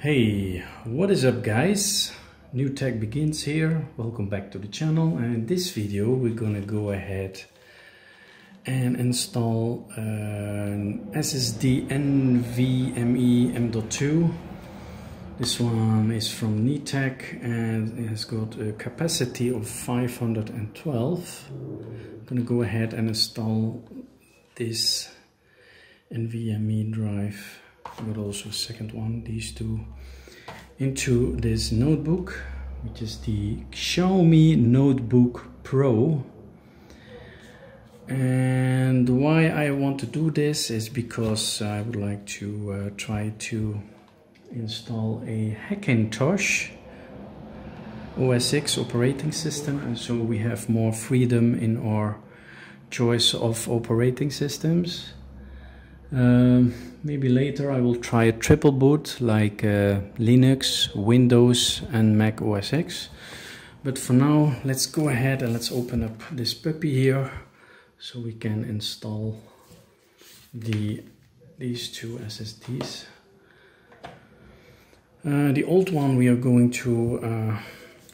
Hey, what is up guys? New tech begins here. Welcome back to the channel, and in this video we're gonna go ahead and install an SSD NVMe M.2. This one is from Netac and it has got a capacity of 512. I'm gonna go ahead and install this NVMe drive, but also a second one, these two, into this notebook, which is the Xiaomi Notebook Pro. And why I want to do this is because I would like to try to install a Hackintosh OS X operating system, and so we have more freedom in our choice of operating systems. Maybe later I will try a triple boot like Linux, Windows and Mac OS X. But for now, let's go ahead and let's open up this puppy here so we can install these two SSDs. The old one, we are going to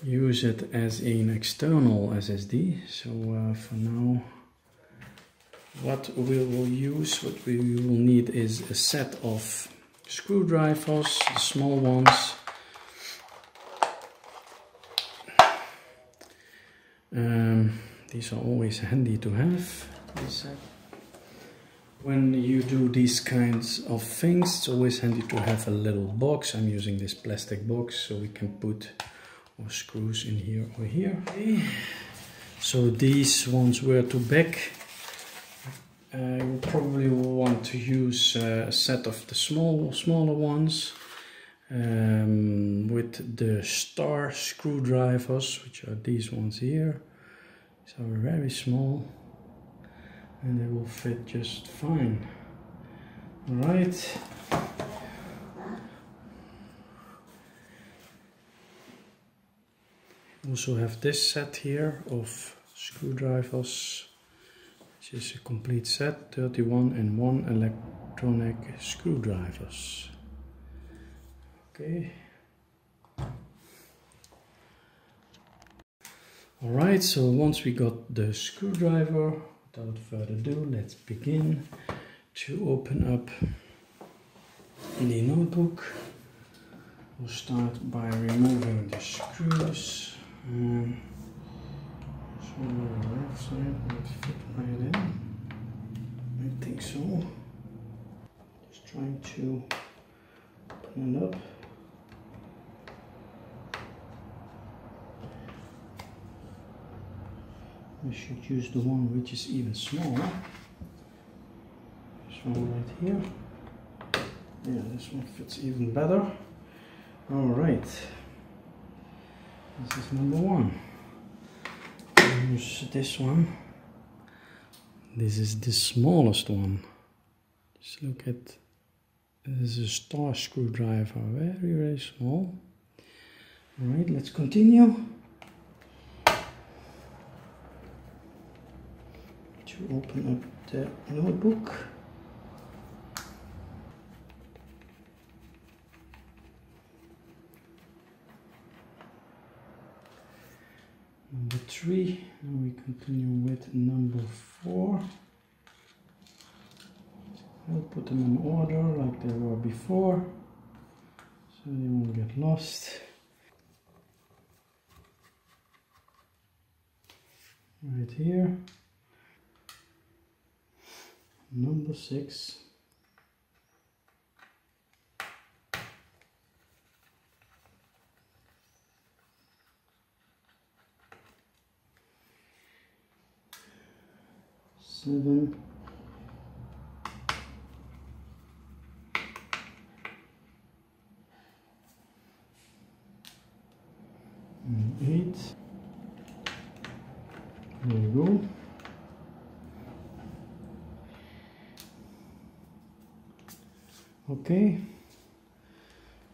use it as an external SSD. So for now, what we will need is a set of screwdrivers, the small ones. These are always handy to have. When you do these kinds of things, it's always handy to have a little box. I'm using this plastic box so we can put our screws in here or here. Okay. So these ones were too big. You probably will want to use a set of the smaller ones with the star screwdrivers, which are these ones here. These are very small and they will fit just fine. Alright. Also have this set here of screwdrivers, which is a complete set, 31 and 1 electronic screwdrivers. Okay. Alright, so once we got the screwdriver, without further ado, let's begin to open up the notebook. We'll start by removing the screws. So on the left side might fit right in. I think so. Just trying to open it up. I should use the one which is even smaller. This one right here. Yeah, this one fits even better. Alright. This is number one. Use this one. This is the smallest one. Just look at, this is a star screwdriver, very, very small. Alright, let's continue. To open up the notebook. Number 3, and we continue with number 4. I'll put them in order like they were before, so they won't get lost. Right here. Number 6. Seven. And 8. There you go. Okay.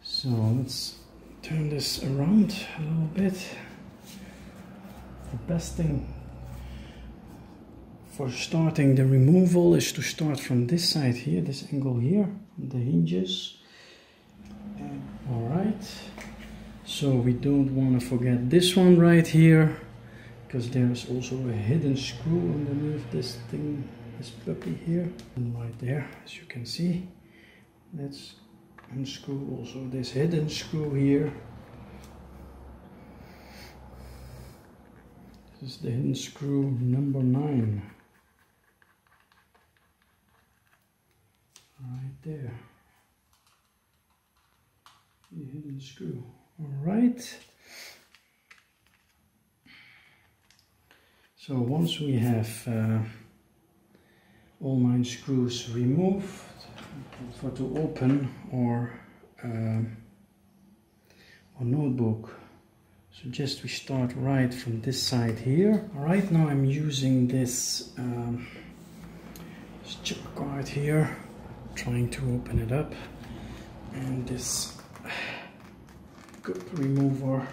So let's turn this around a little bit. The best thing for starting the removal is to start from this side here, this angle here, the hinges. Alright, so we don't want to forget this one right here, because there's also a hidden screw underneath this thing, this puppy here. And right there, as you can see, let's unscrew also this hidden screw here. This is the hidden screw number 9. Right there. The hidden screw. Alright. So once we have all 9 screws removed, for to open our notebook, suggest we start right from this side here. Right now I'm using this chip card here, trying to open it up, and this cup remover.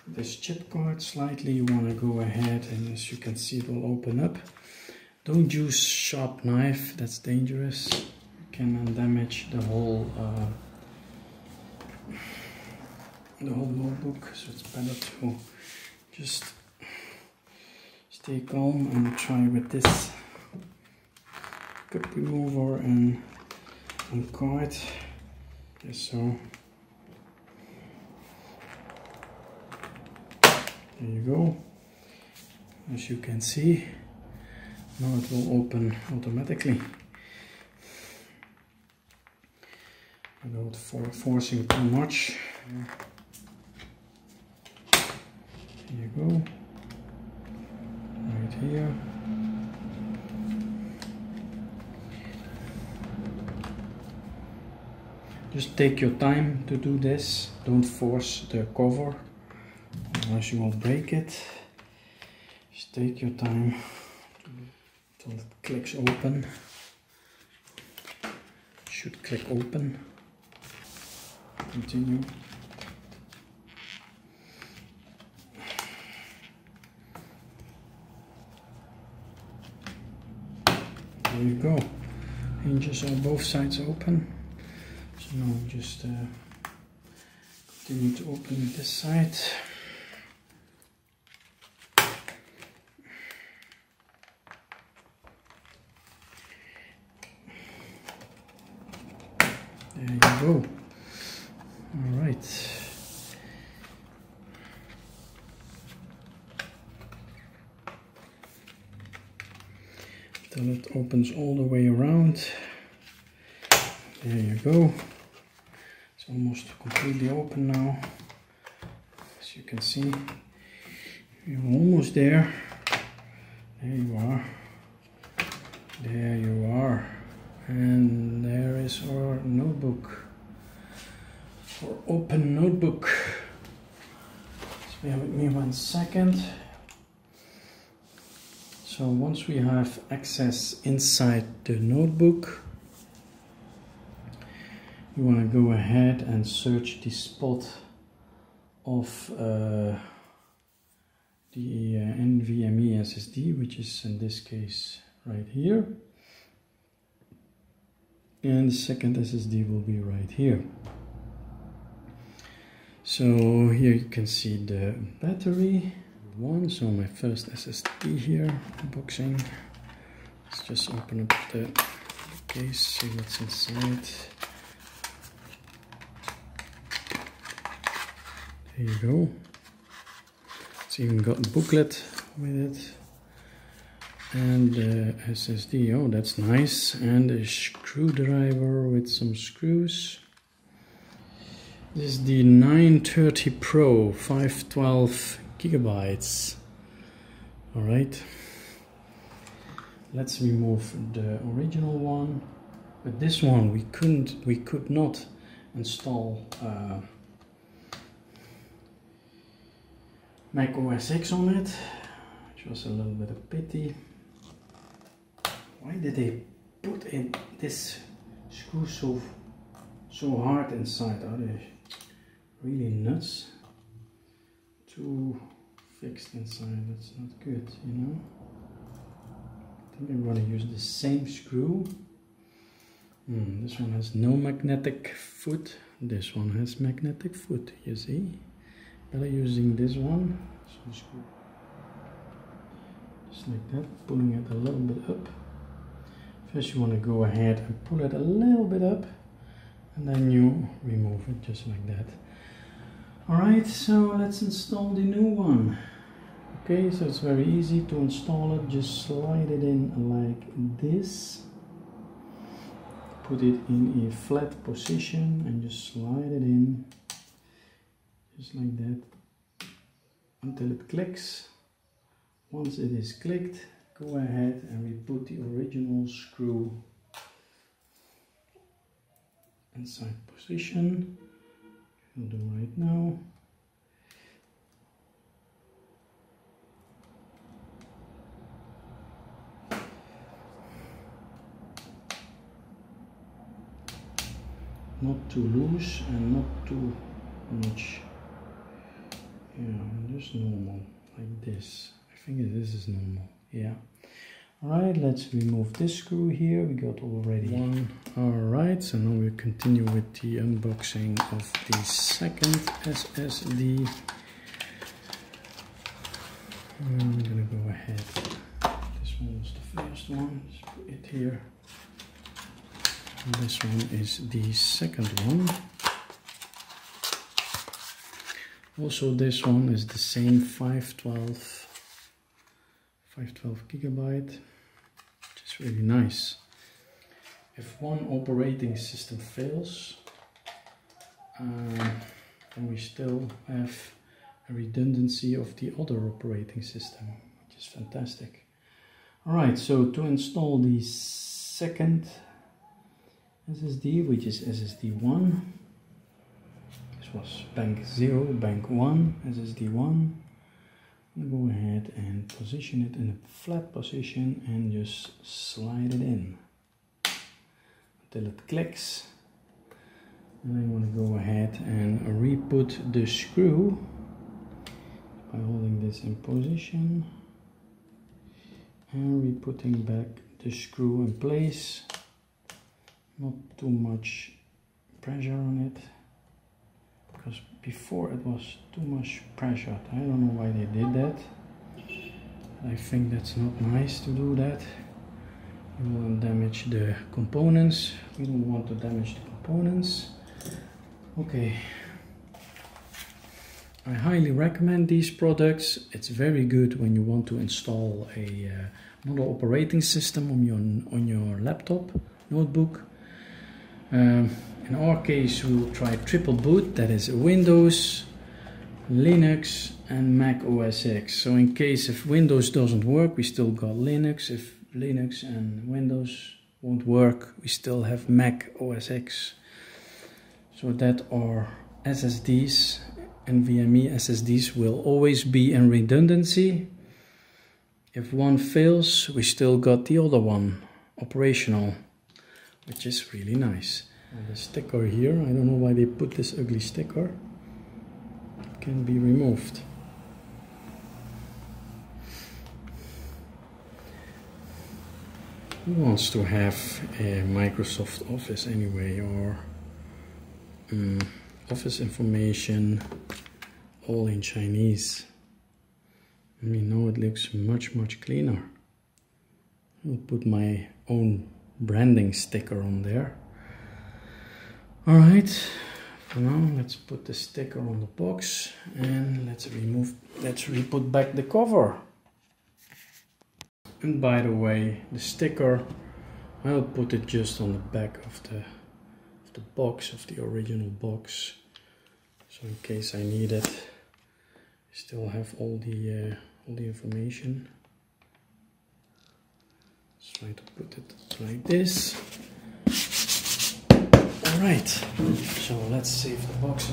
This chip card slightly, you want to go ahead, and as you can see it will open up. Don't use sharp knife, that's dangerous. You can damage the whole notebook, so it's better to just stay calm and try with this cup remover and card. Yes, so there you go. As you can see, now it will open automatically without forcing too much. Here you go, right here. Just take your time to do this, don't force the cover, otherwise you will break it. Just take your time until it clicks open. It should click open. Continue. There you go. Hinges are both sides open. So now just continue to open this side. There you go. All right. Till it opens all the way around. There you go. It's almost completely open now. As you can see, you're almost there. There you are. There you are. And there is our notebook. Our open notebook. Just bear with me 1 second. So once we have access inside the notebook, you want to go ahead and search the spot of the NVMe SSD, which is in this case right here. And the second SSD will be right here. So here you can see the battery. So my first SSD here, unboxing. Let's just open up the case, see what's inside. There you go. It's even got a booklet with it. And the SSD, oh that's nice. And a screwdriver with some screws. This is the 930 Pro 512 gigabytes. All right, let's remove the original one. But this one we could not install macOS X on it, which was a little bit of pity. Why did they put in this screw so hard inside? Are they really nuts? Too fixed inside, that's not good, you know. I think I'm going to use the same screw This one has no magnetic foot. This one has magnetic foot, you see. Better using this one. So screw just like that, pulling it a little bit up. First you want to go ahead and pull it a little bit up, and then you remove it just like that. Alright, so let's install the new one. Okay, so it's very easy to install it. Just slide it in like this. Put it in a flat position and just slide it in just like that until it clicks. Once it is clicked, go ahead and we put the original screw inside position. We'll do right now. Not too loose and not too much. Yeah, just normal, like this. I think this is normal, yeah. Alright, let's remove this screw here. We got already one. Alright, so now we'll continue with the unboxing of the second SSD. I'm gonna go ahead. This one was the first one. Just put it here. And this one is the second one. Also, this one is the same 512 gigabyte, which is really nice. If one operating system fails, then we still have a redundancy of the other operating system, which is fantastic. Alright, so to install the second SSD, which is SSD 1, this was bank 0, bank 1, SSD 1. Go ahead and position it in a flat position and just slide it in until it clicks. And then I want to go ahead and re-put the screw by holding this in position and re-putting back the screw in place. Not too much pressure on it, because before it was too much pressure. I don't know why they did that. I think that's not nice to do that. You will damage the components. We don't want to damage the components. Okay. I highly recommend these products. It's very good when you want to install a another operating system on your laptop, notebook. In our case, we will try triple boot, that is Windows, Linux and Mac OS X. So in case if Windows doesn't work, we still got Linux. If Linux and Windows won't work, we still have Mac OS X. So that our SSDs, NVMe SSDs, will always be in redundancy. If one fails, we still got the other one operational, which is really nice. And the sticker here, I don't know why they put this ugly sticker. It can be removed. Who wants to have a Microsoft Office anyway, or Office information all in Chinese? I mean, now it looks much cleaner. I'll put my own branding sticker on there. Alright, for now let's put the sticker on the box and let's re-put back the cover. And by the way, the sticker, I'll put it just on the back of the box, of the original box. So in case I need it, I still have all the information. Let's try to put it like this. Alright, so let's save the box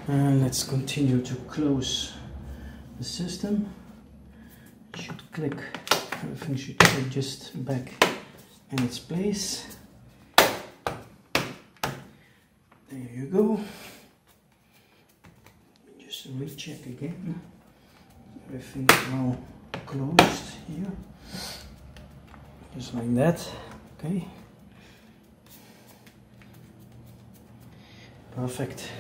and let's continue to close the system. It should click, everything should click just back in its place. There you go. Just recheck again. Everything is now closed here. Just like that, okay. Perfect.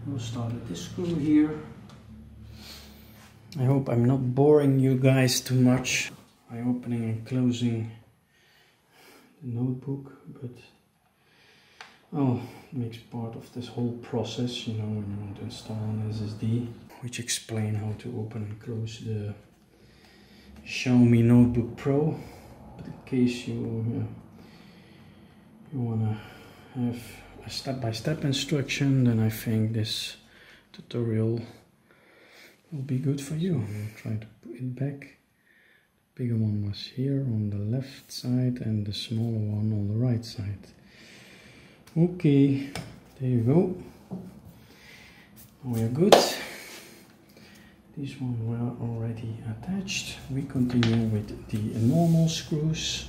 We'll start with this screw here. I hope I'm not boring you guys too much by opening and closing the notebook, but oh, it makes part of this whole process, you know, when you want to install an SSD, which explain how to open and close the Xiaomi Notebook Pro. But in case you want to have a step-by-step instruction, then I think this tutorial will be good for you. I'll try to put it back. The bigger one was here on the left side and the smaller one on the right side. Okay, there you go. We are good. These ones were already attached. We continue with the normal screws.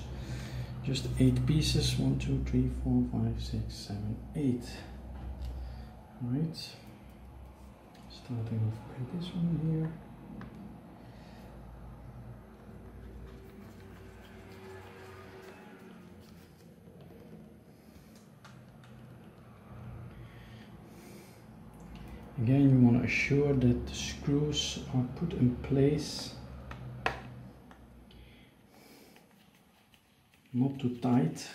Just 8 pieces. 1, 2, 3, 4, 5, 6, 7, 8. Alright. Starting off with this one here. Again, you want to assure that the screws are put in place, not too tight,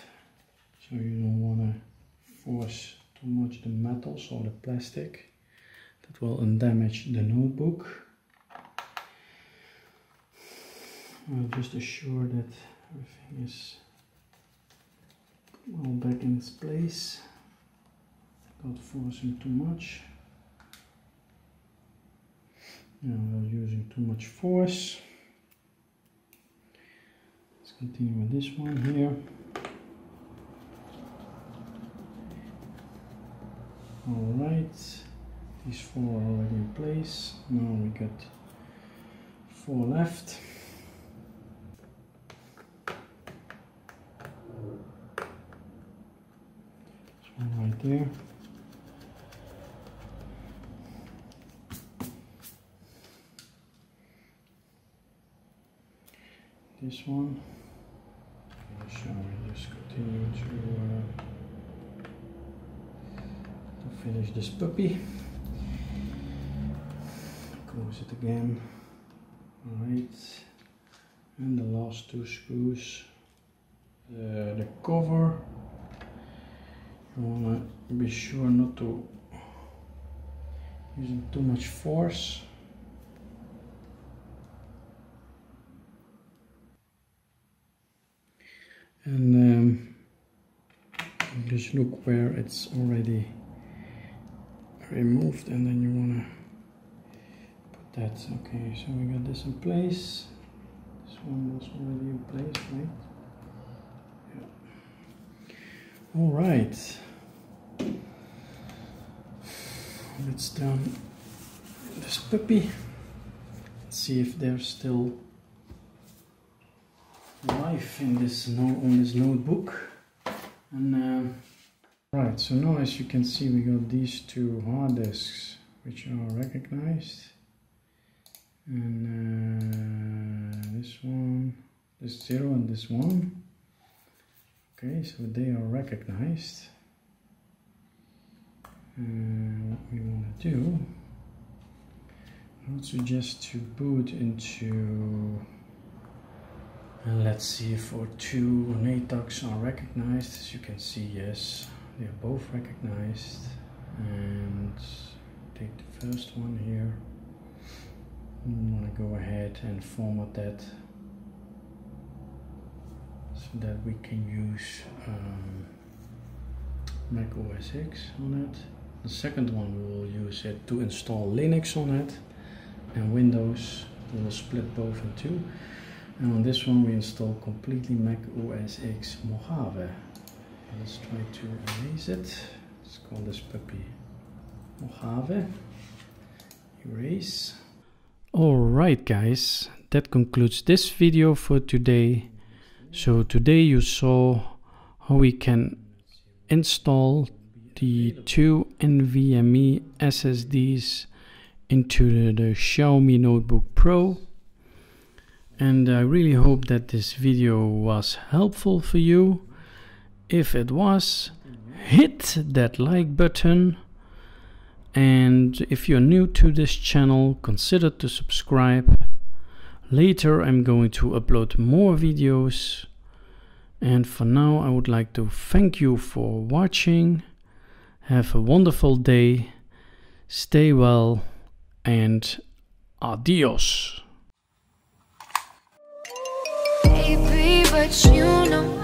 so you don't want to force too much the metals or the plastic. That will damage the notebook. I'll just assure that everything is well back in its place, not forcing too much. We're using too much force. Let's continue with this one here. Alright, these 4 are already in place. Now we got 4 left. This one right there. This one, shall we just continue to finish this puppy? Close it again. Alright, and the last 2 screws. The cover, you want to be sure not to use too much force. And just look where it's already removed, and then you want to put that. Okay, so we got this in place. This one was already in place, right? Yeah. All right. Let's turn this puppy. Let's see if there's still life in this on this notebook. And right, so now as you can see, we got these 2 hard disks which are recognized, and this one, this 0 and this 1. Okay, so they are recognized. What we want to do, I would suggest to boot into, and let's see if our 2 Netacs are recognized. As you can see, yes, they are both recognized. And take the first one here. We want to go ahead and format that so that we can use macOS X on it. The second one we will use it to install Linux on it, and Windows. We will split both in 2. And on this one we install completely macOS X Mojave. Let's try to erase it. Let's call this puppy Mojave. Erase. Alright guys, that concludes this video for today. So today you saw how we can install the 2 NVMe SSDs into the Xiaomi Notebook Pro. And I really hope that this video was helpful for you. If it was, hit that like button, and if you're new to this channel, consider to subscribe. Later I'm going to upload more videos, and for now I would like to thank you for watching. Have a wonderful day, stay well, and adios. Baby, but you know